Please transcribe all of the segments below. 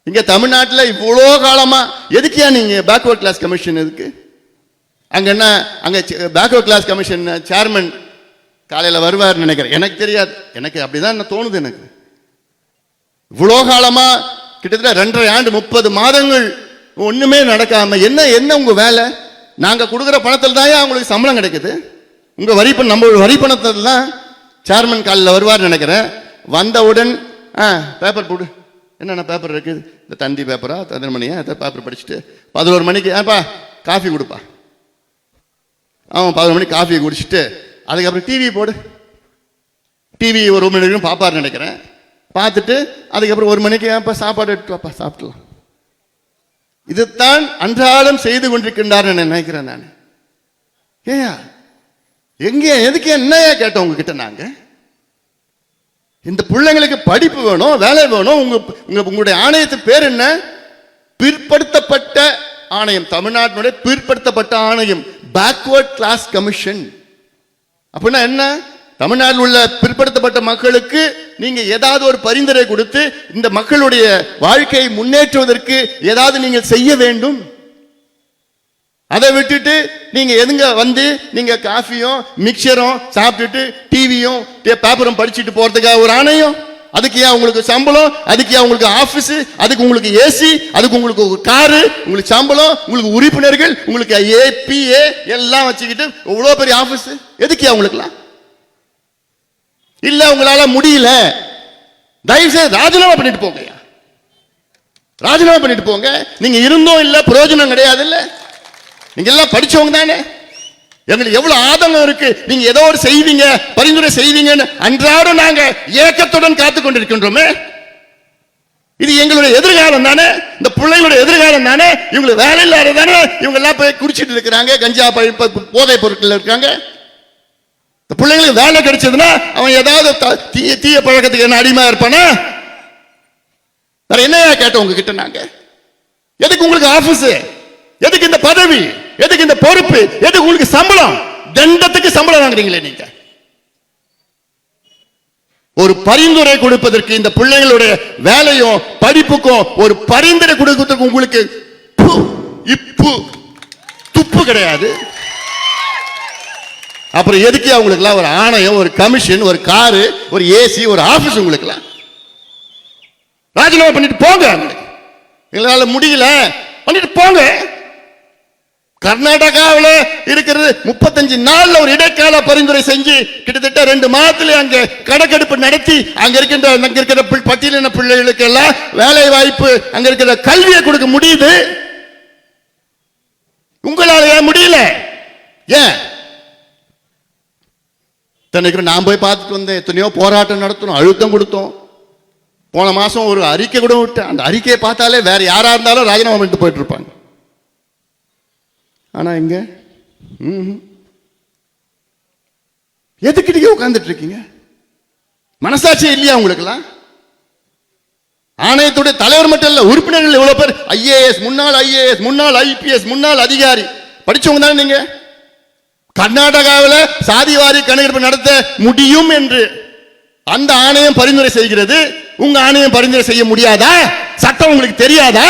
இங்க தமிழ்நாட்டில் இவ்வளோ காலமா எதுக்கியா நீங்க பேக்வர்ட் கிளாஸ் கமிஷன் எதுக்கு? அங்க என்ன அங்க பேக்வர்ட் கிளாஸ் கமிஷன் சேர்மன் காலையில் வருவார் நினைக்கிறேன், எனக்கு தெரியாது, எனக்கு அப்படிதான் தோணுது. எனக்கு இவ்வளோ காலமா கிட்டத்தட்ட 2.5 ஆண்டு 30 மாதங்கள் ஒண்ணுமே நடக்காம என்ன என்ன உங்க வேலை? நாங்க கொடுக்குற பணத்தில் தான் அவங்களுக்கு சம்பளம் கிடைக்குது. உங்க நம்ம வரி பணத்தில் தான் சேர்மன் காலையில் வருவார் நினைக்கிறேன். வந்தவுடன் பேப்பர் போடு, என்னென்ன பேப்பர் இருக்குது, இந்த தந்தி பேப்பரா தந்திரமணியா பேப்பர் படிச்சுட்டு 11 மணிக்கு காஃபி கொடுப்பா. அவன் 11 மணிக்கு காஃபி குடிச்சிட்டு அதுக்கப்புறம் டிவி போடு, டிவி ஒரு மணி நேரம் பார்ப்பார் நினைக்கிறேன். பார்த்துட்டு அதுக்கப்புறம் 1 மணிக்கு சாப்பாடு எடுத்து வாப்பா சாப்பிடலாம். இதுதான் அன்றாடம் செய்து கொண்டிருக்கின்றார் நினைக்கிறேன் நான். ஏயா எங்கே எதுக்கு என்னையா கேட்டோம் உங்ககிட்ட? நாங்க இந்த பிள்ளைங்களுக்கு படிப்பு வேணும், வேலை வேணும். உங்களுடைய ஆணையத்தின் பேர் என்ன? பிற்படுத்தப்பட்ட ஆணையம், தமிழ்நாட்டினுடைய பிற்படுத்தப்பட்ட ஆணையம், பேக்வர்ட் கிளாஸ் கமிஷன். அப்படின்னா என்ன? தமிழ்நாட்டில் உள்ள பிற்படுத்தப்பட்ட மக்களுக்கு நீங்க ஏதாவது ஒரு பரிந்துரை கொடுத்து இந்த மக்களுடைய வாழ்க்கையை முன்னேற்றுவதற்கு ஏதாவது நீங்கள் செய்ய வேண்டும். அதை விட்டுட்டு நீங்க எதுங்க வந்து நீங்க காஃபியும் மிக்சரும் சாப்பிட்டுட்டு டிவியும் பேப்பரும் படிச்சுட்டு போறதுக்காக ஒரு ஆணையம்? அதுக்கு ஏன் உங்களுக்கு சம்பளம்? அதுக்கு ஏன் உங்களுக்கு ஆபீஸ்? அதுக்கு உங்களுக்கு ஏசி? அதுக்கு உங்களுக்கு ஒரு காரு? உங்களுக்கு சம்பளம், உங்களுக்கு உறுப்பினர்கள், உங்களுக்கு ஏபிஏ எல்லாம் வச்சுக்கிட்டு எவ்வளவு பெரிய ஆபீஸ் எதுக்கு அவங்களுக்குலாம்? இல்ல உங்களால முடியல, தயவு செய்து ராஜினாமா பண்ணிட்டு போங்க. ராஜினாமா பண்ணிட்டு போங்க. நீங்க இருந்தும் இல்ல, பிரயோஜனம் கிடையாது. இல்ல நீங்க எல்லாம் படிச்சவங்க தானே. எங்களுக்கு எவ்வளவு ஆதங்கம் இருக்கு, நீங்க ஏதோ ஒரு செய்வீங்க, பரிந்துரை செய்வீங்கன்னு அன்றாடம் நாங்க ஏக்கத்துடன் காத்து கொண்டிருக்கின்றோமே. இது எங்களுடைய எதிர்காலம் தானே, இந்த பிள்ளைங்களுடைய எதிர்காலம் தானே. இவங்களுக்கு வேலை இல்லாத தானே இவங்க எல்லாம் போய் குடிச்சிட்டு இருக்கிறாங்க, கஞ்சா போதை பொருட்கள் இருக்காங்க. பிள்ளைங்களுக்கு வேலை கிடைச்சதுன்னா அவன் ஏதாவது தீய பழக்கத்துக்கு என்ன அடிமையா இருப்பானா? வேற என்னையா கேட்டோம் உங்ககிட்ட நாங்க? எதுக்கு உங்களுக்கு ஆபீஸ்? எதுக்கு இந்த பதவி? எதுக்கு இந்த பொறுப்பு? எதுக்கு உங்களுக்கு சம்பளம்? தண்டத்துக்கு சம்பளம் வாங்குறீங்களே நீங்க. ஒரு பரிந்துரை கொடுப்பதற்கு இந்த பிள்ளைகளுடைய வேலையும் படிப்புக்கும் ஒரு பரிந்துரை கொடுப்பதற்கு உங்களுக்கு துப்பு கிடையாது. அப்புறம் எதுக்கு அவங்களுக்குலாம் ஒரு ஆணையம், ஒரு கமிஷன், ஒரு காரு, ஒரு ஏசி, ஒரு ஆபீஸ்? உங்களுக்குலாம் ராஜினாமா பண்ணிட்டு போங்க. எங்களால முடியல பண்ணிட்டு போங்க. கர்நாடகாவில் இருக்கிறது 35 நாள்ல ஒரு இடைக்கால பரிந்துரை செஞ்சு கிட்டத்தட்ட 2 மாதத்துல அங்க கணக்கெடுப்பு நடத்தி அங்க இருக்கிற பட்டியலின பிள்ளைகளுக்கு எல்லாம் வேலை வாய்ப்பு, அங்க இருக்கிற கல்வியை கொடுக்க முடியுது. உங்களால ஏன் முடியல? ஏன்? நான் போய் பார்த்துட்டு வந்தேன். எத்தனையோ போராட்டம் நடத்தணும், அழுத்தம் கொடுத்தோம். போன மாசம் ஒரு அறிக்கை கூட விட்டேன். அந்த அறிக்கையை பார்த்தாலே வேற யாரா இருந்தாலும் ராஜினாமா பண்ணிட்டு போயிட்டு இருப்பாங்க. ஆனா இங்க எதுக்கு நீங்க உட்கார்ந்துட்டு இருக்கீங்க? மனசாட்சி இல்லையா உங்களுக்குலாம்? ஆணையத்துடைய தலைவர் மட்டும் இல்ல, உறுப்பினர்கள் எவ்வளவு பேர் ஐஏஎஸ், முன்னாள் ஐஏஎஸ், முன்னாள் ஐபிஎஸ், முன்னாள் அதிகாரி படிச்சவங்க தானே நீங்க. கர்நாடகாவில் சாதிவாரி கணக்கெடுப்பு நடத்த முடியும் என்று அந்த ஆணையம் பரிந்துரை செய்கிறது. உங்க ஆணையம் பரிந்துரை செய்ய முடியாதா? சட்டம் உங்களுக்கு தெரியாதா?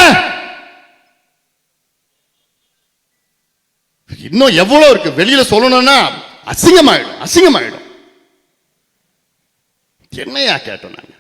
இன்னும் எவ்வளவு இருக்கு வெளியில சொல்லணும்னா அசிங்கமாயிடும். என்னையா கேட்டோம் நாங்க?